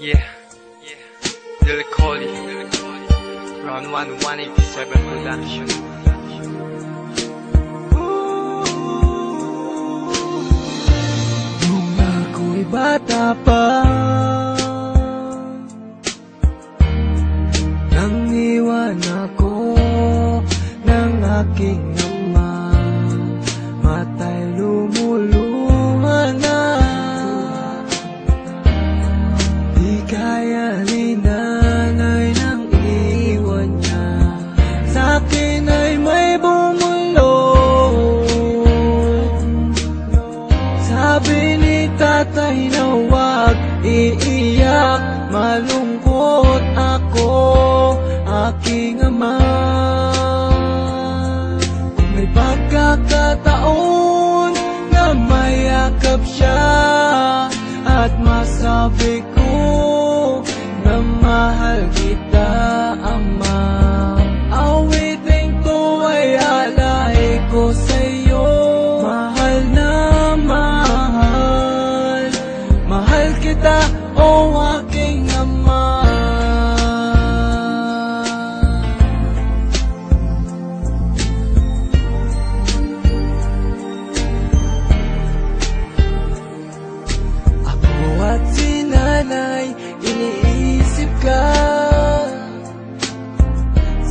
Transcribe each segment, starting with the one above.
Yeah, Lil Collie, Round 1, 187 Production. Nung ako'y bata pa, nang iwan ako ng aking ama, mata'y lumuluha na. Di kaya ni nanay nang iwan niya, sa'kin ay may bumulong. Sabi ni tatay na huwag iiyak, malungkot ako, aking ama. Kung may pagkakataon na mayakap siya at masabi ko na mahal kita, ama, awitin ko ay alay ko sa'yo. Mahal na mahal, mahal kita, o aking ama. Ako at si nanay, iniisip ka.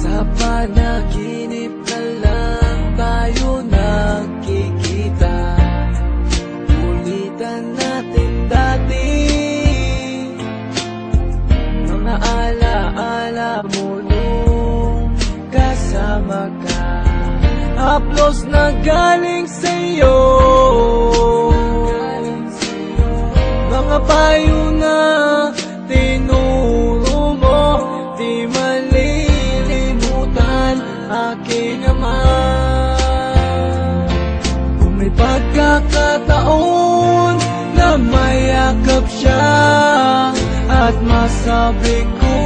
Sa panaginip na lang tayo nakikita. Ulitan natin dati mga alaala mo nung kasama ka. Haplos na galing sa'yo, mga payo na tinuro mo, di malilimutan, aking ama. Kung may pagkakataon na mayakap siya at masabi ko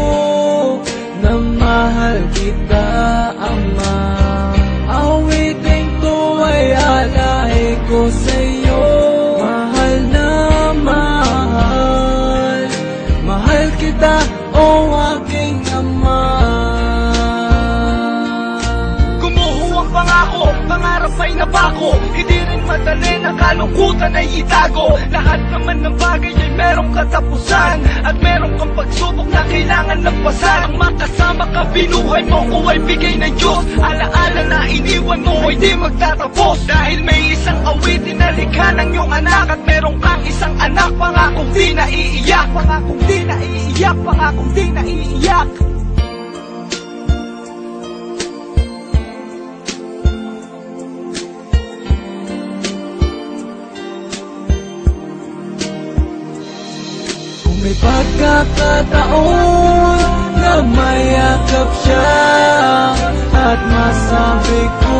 na mahal kita, ama, awitin ko ay alay ko sa'yo. Mahal na mahal, mahal kita, o aking ama. Gumuho ang pangako, pangarap ay nabako. Hindi rin madali na kalungkutan ay itago. Lahat naman ng bagay ay merong katapusan, at merong kang pagsubok na kailangan lampasan. Ang makasama ka, binuhay mo ko ay bigay ng Diyos. Alaala na iniwan mo ay di magtatapos. Dahil may isang awitin na likha ng iyong anak, at merong kang isang anak, pangakong di naiiyak, pangakong di naiiyak, pangakong di naiiyak. Kung may pagkakataon na mayakap siya at masabi ko